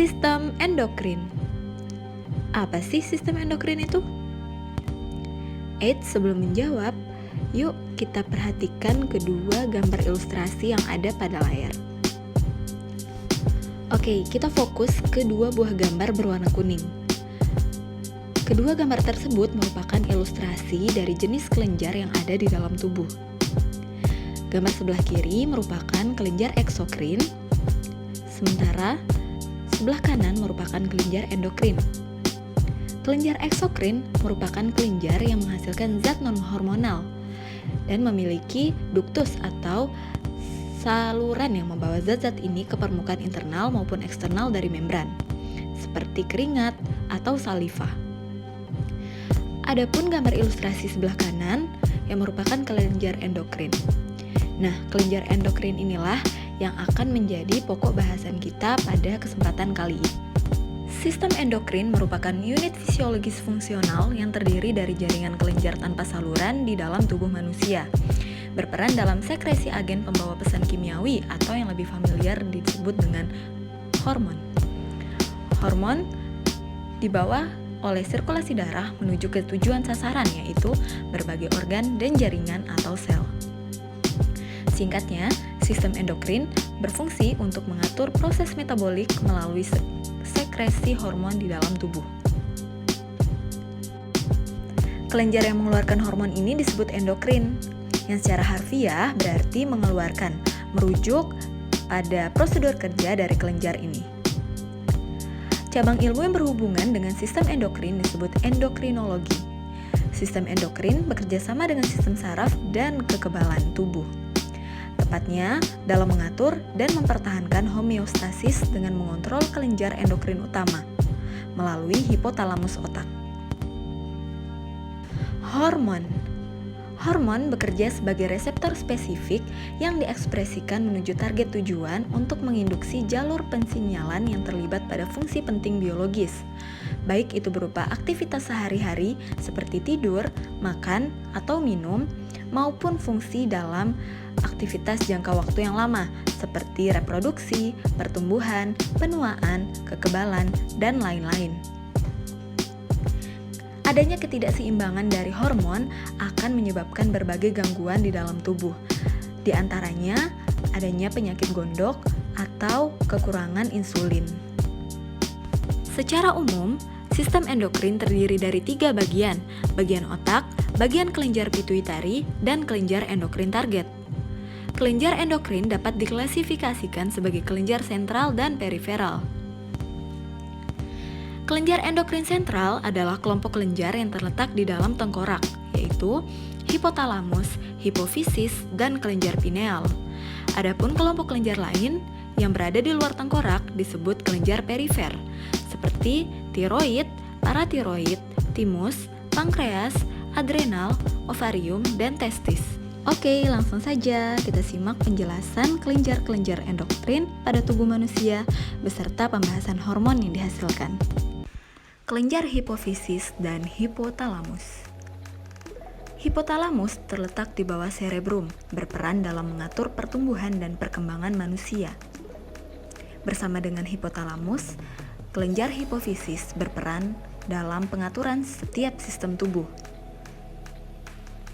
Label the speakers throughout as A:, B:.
A: Sistem endokrin. Apa sih sistem endokrin itu? Sebelum menjawab, yuk kita perhatikan kedua gambar ilustrasi yang ada pada layar. Oke, kita fokus ke dua buah gambar berwarna kuning. Kedua gambar tersebut merupakan ilustrasi dari jenis kelenjar yang ada di dalam tubuh. Gambar sebelah kiri merupakan kelenjar eksokrin, sementara sebelah kanan merupakan kelenjar endokrin. Kelenjar eksokrin merupakan kelenjar yang menghasilkan zat non-hormonal dan memiliki duktus atau saluran yang membawa zat-zat ini ke permukaan internal maupun eksternal dari membran, seperti keringat atau saliva. Adapun gambar ilustrasi sebelah kanan yang merupakan kelenjar endokrin. Nah, kelenjar endokrin inilah yang akan menjadi pokok bahasan kita pada kesempatan kali ini. Sistem endokrin merupakan unit fisiologis fungsional yang terdiri dari jaringan kelenjar tanpa saluran di dalam tubuh manusia, berperan dalam sekresi agen pembawa pesan kimiawi atau yang lebih familiar disebut dengan hormon. Hormon dibawa oleh sirkulasi darah menuju ke tujuan sasaran, yaitu berbagai organ dan jaringan atau sel. Singkatnya, sistem endokrin berfungsi untuk mengatur proses metabolik melalui sekresi hormon di dalam tubuh. Kelenjar yang mengeluarkan hormon ini disebut endokrin, yang secara harfiah berarti mengeluarkan, merujuk pada prosedur kerja dari kelenjar ini. Cabang ilmu yang berhubungan dengan sistem endokrin disebut endokrinologi. Sistem endokrin bekerja sama dengan sistem saraf dan kekebalan tubuh. Tepatnya dalam mengatur dan mempertahankan homeostasis dengan mengontrol kelenjar endokrin utama melalui hipotalamus otak. Hormon bekerja sebagai reseptor spesifik yang diekspresikan menuju target tujuan untuk menginduksi jalur pensinyalan yang terlibat pada fungsi penting biologis, baik itu berupa aktivitas sehari-hari seperti tidur, makan, atau minum, maupun fungsi dalam aktivitas jangka waktu yang lama seperti reproduksi, pertumbuhan, penuaan, kekebalan, dan lain-lain. Adanya ketidakseimbangan dari hormon akan menyebabkan berbagai gangguan di dalam tubuh. Di antaranya, adanya penyakit gondok atau kekurangan insulin. Secara umum, sistem endokrin terdiri dari 3 bagian: bagian otak, bagian kelenjar pituitari, dan kelenjar endokrin target. Kelenjar endokrin dapat diklasifikasikan sebagai kelenjar sentral dan periferal. Kelenjar endokrin sentral adalah kelompok kelenjar yang terletak di dalam tengkorak, yaitu hipotalamus, hipofisis, dan kelenjar pineal. Adapun kelompok kelenjar lain yang berada di luar tengkorak disebut kelenjar perifer, seperti tiroid, paratiroid, timus, pankreas, adrenal, ovarium, dan testis. Oke, langsung saja kita simak penjelasan kelenjar-kelenjar endokrin pada tubuh manusia beserta pembahasan hormon yang dihasilkan. Kelenjar hipofisis dan hipotalamus. Hipotalamus terletak di bawah cerebrum, berperan dalam mengatur pertumbuhan dan perkembangan manusia. Bersama dengan hipotalamus, kelenjar hipofisis berperan dalam pengaturan setiap sistem tubuh.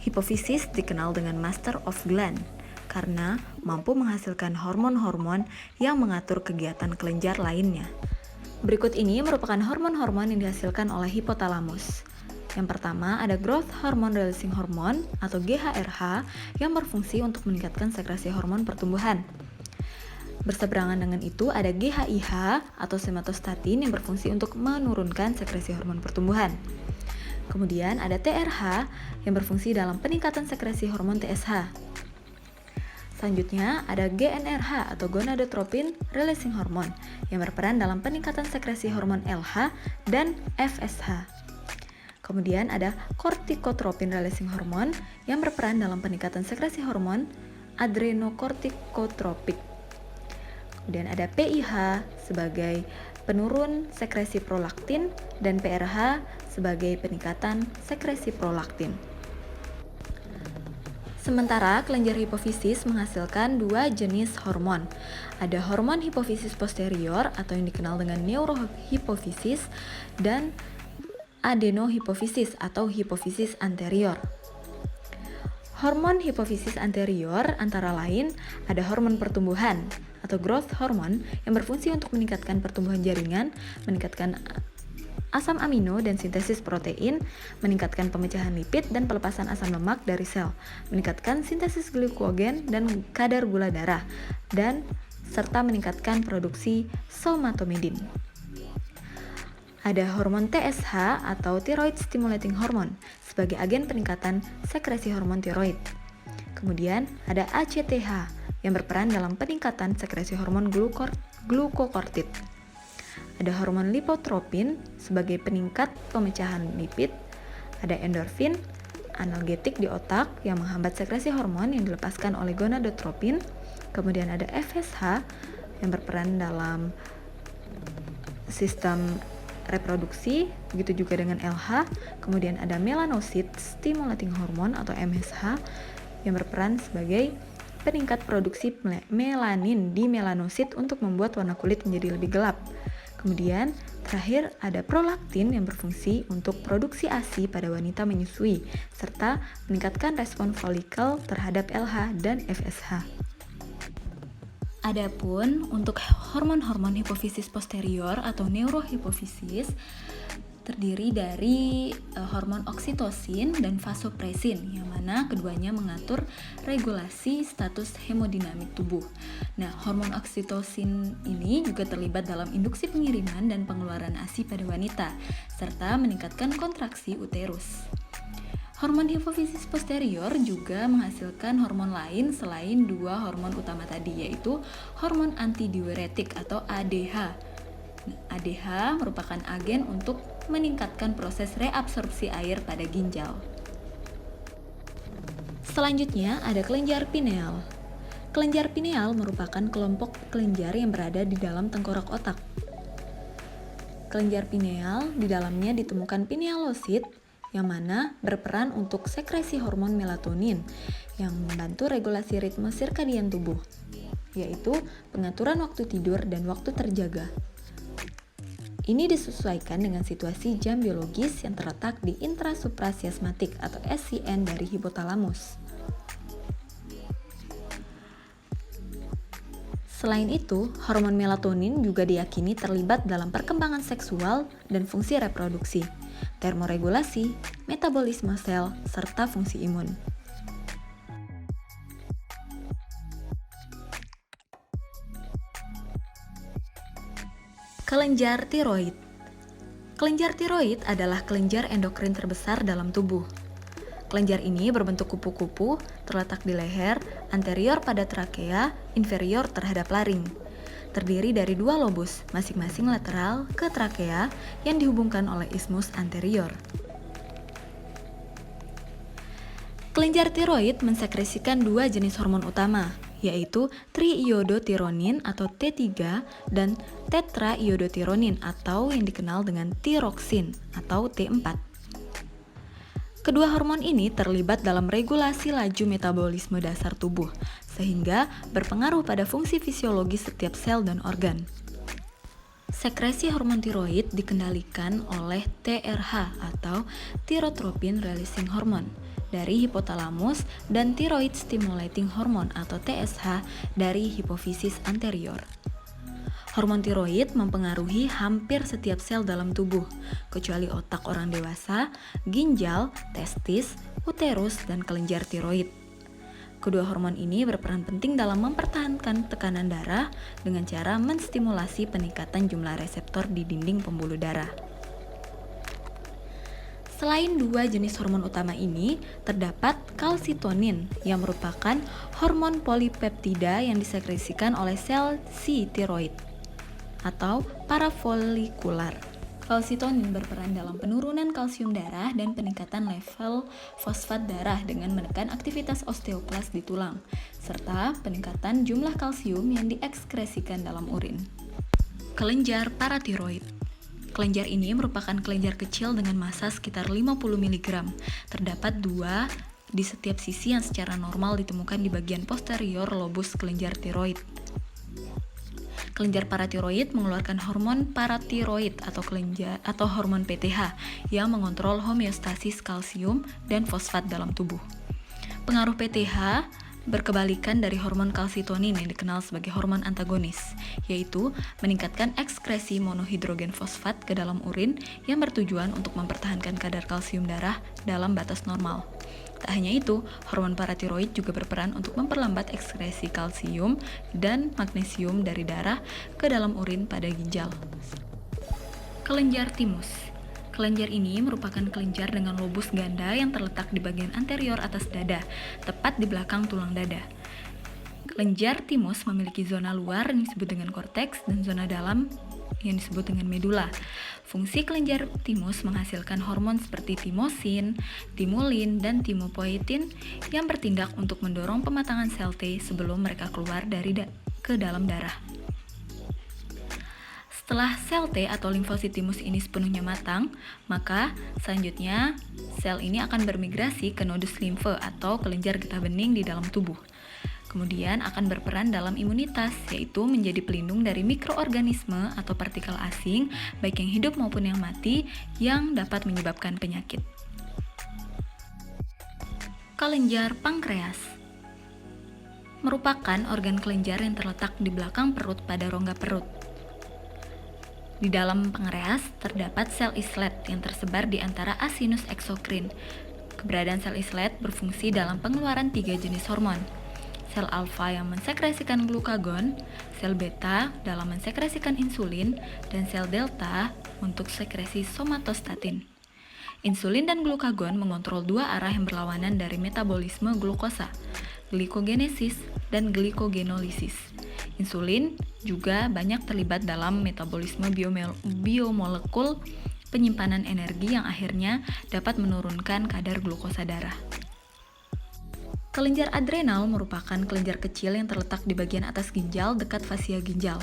A: Hipofisis dikenal dengan master of gland karena mampu menghasilkan hormon-hormon yang mengatur kegiatan kelenjar lainnya. Berikut ini merupakan hormon-hormon yang dihasilkan oleh hipotalamus. Yang pertama ada growth hormone releasing hormone atau GHRH yang berfungsi untuk meningkatkan sekresi hormon pertumbuhan. Berseberangan dengan itu ada GHIH atau somatostatin yang berfungsi untuk menurunkan sekresi hormon pertumbuhan. Kemudian ada TRH yang berfungsi dalam peningkatan sekresi hormon TSH. Selanjutnya ada GnRH atau gonadotropin releasing hormone yang berperan dalam peningkatan sekresi hormon LH dan FSH. Kemudian ada kortikotropin releasing hormone yang berperan dalam peningkatan sekresi hormon adrenokortikotropik. Kemudian ada PIH sebagai penurun sekresi prolaktin dan PRH sebagai peningkatan sekresi prolaktin. Sementara kelenjar hipofisis menghasilkan dua jenis hormon. Ada hormon hipofisis posterior atau yang dikenal dengan neurohipofisis dan adenohipofisis atau hipofisis anterior. Hormon hipofisis anterior antara lain ada hormon pertumbuhan atau growth hormone yang berfungsi untuk meningkatkan pertumbuhan jaringan, meningkatkan asam amino dan sintesis protein, meningkatkan pemecahan lipid dan pelepasan asam lemak dari sel, meningkatkan sintesis glikogen dan kadar gula darah, dan serta meningkatkan produksi somatomedin. Ada hormon TSH atau thyroid stimulating hormone sebagai agen peningkatan sekresi hormon tiroid. Kemudian ada ACTH yang berperan dalam peningkatan sekresi hormon glukokortid. Ada hormon lipotropin sebagai peningkat pemecahan lipid. Ada endorfin, analgetik di otak yang menghambat sekresi hormon yang dilepaskan oleh gonadotropin. Kemudian ada FSH yang berperan dalam sistem reproduksi, begitu juga dengan LH. Kemudian ada melanocyte stimulating hormone atau MSH yang berperan sebagai peningkat produksi melanin di melanosit untuk membuat warna kulit menjadi lebih gelap. Kemudian terakhir ada prolaktin yang berfungsi untuk produksi ASI pada wanita menyusui serta meningkatkan respon folikel terhadap LH dan FSH. Adapun untuk hormon-hormon hipofisis posterior atau neurohipofisis terdiri dari hormon oksitosin dan vasopresin yang mana keduanya mengatur regulasi status hemodinamik tubuh. Nah, hormon oksitosin ini juga terlibat dalam induksi pengiriman dan pengeluaran ASI pada wanita serta meningkatkan kontraksi uterus. Hormon hipofisis posterior juga menghasilkan hormon lain selain dua hormon utama tadi, yaitu hormon antidiuretik atau ADH. ADH merupakan agen untuk meningkatkan proses reabsorpsi air pada ginjal. Selanjutnya ada kelenjar pineal. Kelenjar pineal merupakan kelompok kelenjar yang berada di dalam tengkorak otak. Kelenjar pineal di dalamnya ditemukan pinealosit yang mana berperan untuk sekresi hormon melatonin yang membantu regulasi ritme sirkadian tubuh, yaitu pengaturan waktu tidur dan waktu terjaga. Ini disesuaikan dengan situasi jam biologis yang terletak di intrasuprasiasmatik atau SCN dari hipotalamus. Selain itu, hormon melatonin juga diyakini terlibat dalam perkembangan seksual dan fungsi reproduksi, termoregulasi, metabolisme sel, serta fungsi imun. Kelenjar tiroid. Kelenjar tiroid adalah kelenjar endokrin terbesar dalam tubuh. Kelenjar ini berbentuk kupu-kupu, terletak di leher, anterior pada trakea, inferior terhadap laring. Terdiri dari dua lobus, masing-masing lateral ke trakea yang dihubungkan oleh isthmus anterior. Kelenjar tiroid mensekresikan dua jenis hormon utama, yaitu triiodotironin atau T3 dan tetraiodotironin atau yang dikenal dengan tiroksin atau T4. Kedua hormon ini terlibat dalam regulasi laju metabolisme dasar tubuh, sehingga berpengaruh pada fungsi fisiologis setiap sel dan organ. Sekresi hormon tiroid dikendalikan oleh TRH atau thyrotropic releasing hormone dari hipotalamus dan thyroid stimulating hormone atau TSH dari hipofisis anterior. Hormon tiroid mempengaruhi hampir setiap sel dalam tubuh, kecuali otak orang dewasa, ginjal, testis, uterus, dan kelenjar tiroid. Kedua hormon ini berperan penting dalam mempertahankan tekanan darah dengan cara menstimulasi peningkatan jumlah reseptor di dinding pembuluh darah. Selain dua jenis hormon utama ini, terdapat kalsitonin yang merupakan hormon polipeptida yang disekresikan oleh sel si tiroid atau parafolikular. Kalsitonin berperan dalam penurunan kalsium darah dan peningkatan level fosfat darah dengan menekan aktivitas osteoklas di tulang, serta peningkatan jumlah kalsium yang diekskresikan dalam urin. Kelenjar paratiroid. Kelenjar ini merupakan kelenjar kecil dengan massa sekitar 50 mg. Terdapat dua di setiap sisi yang secara normal ditemukan di bagian posterior lobus kelenjar tiroid. Kelenjar paratiroid mengeluarkan hormon paratiroid atau hormon PTH yang mengontrol homeostasis kalsium dan fosfat dalam tubuh. Pengaruh PTH berkebalikan dari hormon kalsitonin yang dikenal sebagai hormon antagonis, yaitu meningkatkan ekskresi monohidrogen fosfat ke dalam urin yang bertujuan untuk mempertahankan kadar kalsium darah dalam batas normal. Tak hanya itu, hormon paratiroid juga berperan untuk memperlambat ekskresi kalsium dan magnesium dari darah ke dalam urin pada ginjal. Kelenjar timus. Kelenjar ini merupakan kelenjar dengan lobus ganda yang terletak di bagian anterior atas dada, tepat di belakang tulang dada. Kelenjar timus memiliki zona luar yang disebut dengan korteks dan zona dalam yang disebut dengan medula. Fungsi kelenjar timus menghasilkan hormon seperti timosin, timulin, dan timopoietin yang bertindak untuk mendorong pematangan sel T sebelum mereka keluar ke dalam darah. Setelah sel T atau limfosit timus ini sepenuhnya matang, maka selanjutnya sel ini akan bermigrasi ke nodus limfe atau kelenjar getah bening di dalam tubuh. Kemudian akan berperan dalam imunitas, yaitu menjadi pelindung dari mikroorganisme atau partikel asing, baik yang hidup maupun yang mati, yang dapat menyebabkan penyakit. Kelenjar pankreas merupakan organ kelenjar yang terletak di belakang perut pada rongga perut. Di dalam pankreas terdapat sel islet yang tersebar di antara asinus eksokrin. Keberadaan sel islet berfungsi dalam pengeluaran 3 jenis hormon. Sel alfa yang mensekresikan glukagon, sel beta dalam mensekresikan insulin, dan sel delta untuk sekresi somatostatin. Insulin dan glukagon mengontrol 2 arah yang berlawanan dari metabolisme glukosa, glikogenesis dan glikogenolisis. Insulin juga banyak terlibat dalam metabolisme biomolekul penyimpanan energi yang akhirnya dapat menurunkan kadar glukosa darah. Kelenjar adrenal merupakan kelenjar kecil yang terletak di bagian atas ginjal dekat fasia ginjal.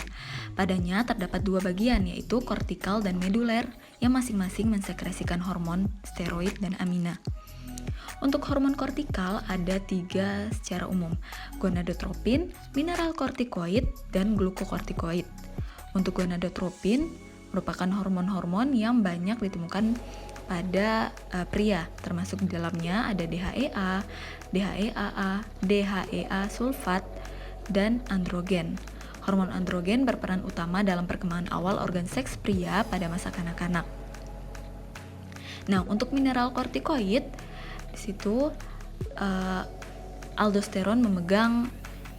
A: Padanya terdapat 2 bagian, yaitu kortikal dan meduler, yang masing-masing mensekresikan hormon, steroid, dan amina. Untuk hormon kortikal ada 3 secara umum, gonadotropin, mineral kortikoid, dan glukokortikoid. Untuk gonadotropin merupakan hormon-hormon yang banyak ditemukan pada pria, termasuk di dalamnya ada DHEA, DHEAA, DHEA sulfat, dan androgen. Hormon androgen berperan utama dalam perkembangan awal organ seks pria pada masa kanak-kanak. Nah, untuk mineral kortikoid, di situ aldosteron memegang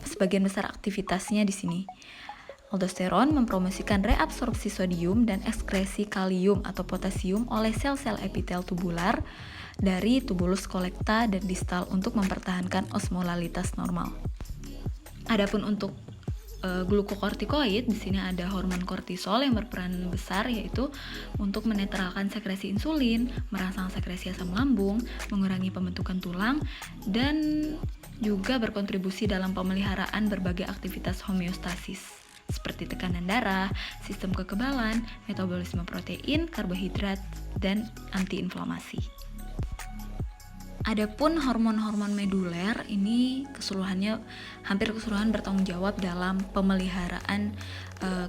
A: sebagian besar aktivitasnya di sini. Aldosteron mempromosikan reabsorpsi sodium dan ekskresi kalium atau potasium oleh sel-sel epitel tubular dari tubulus kolekta dan distal untuk mempertahankan osmolalitas normal. Adapun untuk glukokortikoid, di sini ada hormon kortisol yang berperan besar, yaitu untuk menetralkan sekresi insulin, merangsang sekresi asam lambung, mengurangi pembentukan tulang, dan juga berkontribusi dalam pemeliharaan berbagai aktivitas homeostasis seperti tekanan darah, sistem kekebalan, metabolisme protein, karbohidrat, dan antiinflamasi. Adapun hormon-hormon meduler ini hampir keseluruhan bertanggung jawab dalam pemeliharaan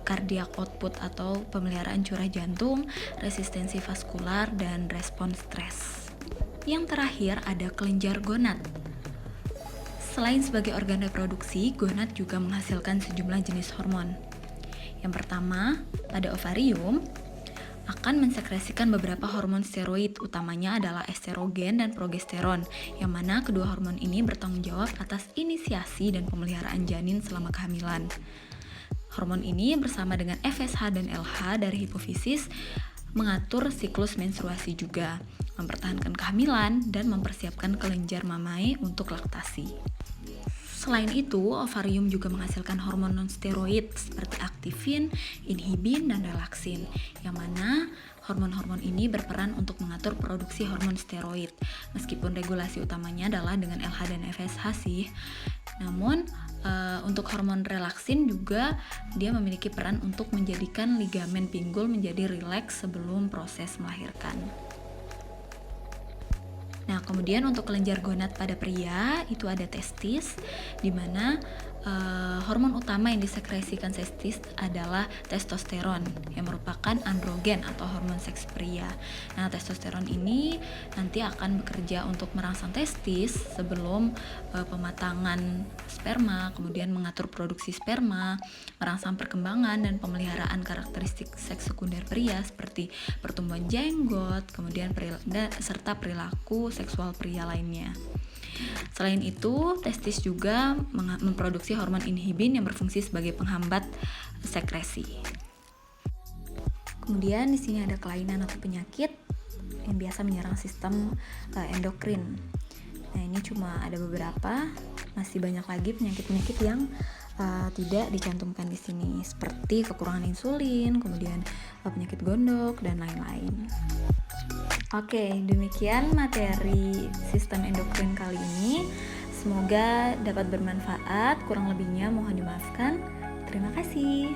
A: cardiac output atau pemeliharaan curah jantung, resistensi vaskular, dan respons stres. Yang terakhir ada kelenjar gonad. Selain sebagai organ reproduksi, gonad juga menghasilkan sejumlah jenis hormon. Yang pertama, pada ovarium akan mensekresikan beberapa hormon steroid, utamanya adalah estrogen dan progesteron, yang mana kedua hormon ini bertanggung jawab atas inisiasi dan pemeliharaan janin selama kehamilan. Hormon ini bersama dengan FSH dan LH dari hipofisis mengatur siklus menstruasi juga, mempertahankan kehamilan, dan mempersiapkan kelenjar mamai untuk laktasi. Selain itu, ovarium juga menghasilkan hormon non-steroid seperti aktifin, inhibin, dan relaksin, yang mana hormon-hormon ini berperan untuk mengatur produksi hormon steroid. Meskipun regulasi utamanya adalah dengan LH dan FSH sih, namun untuk hormon relaksin juga dia memiliki peran untuk menjadikan ligamen pinggul menjadi rileks sebelum proses melahirkan. Nah, kemudian untuk kelenjar gonad pada pria itu ada testis, di mana hormon utama yang disekresikan testis adalah testosteron yang merupakan androgen atau hormon seks pria. Nah, testosteron ini nanti akan bekerja untuk merangsang testis sebelum pematangan sperma, kemudian mengatur produksi sperma, merangsang perkembangan dan pemeliharaan karakteristik seks sekunder pria seperti pertumbuhan jenggot, kemudian serta perilaku seksual pria lainnya. Selain itu, testis juga memproduksi hormon inhibin yang berfungsi sebagai penghambat sekresi. Kemudian di sini ada kelainan atau penyakit yang biasa menyerang sistem endokrin. Nah, ini cuma ada beberapa, masih banyak lagi penyakit-penyakit yang tidak dicantumkan di sini, seperti kekurangan insulin, kemudian penyakit gondok dan lain-lain. Oke, demikian materi sistem endokrin kali ini. Semoga dapat bermanfaat, kurang lebihnya mohon dimaafkan. Terima kasih.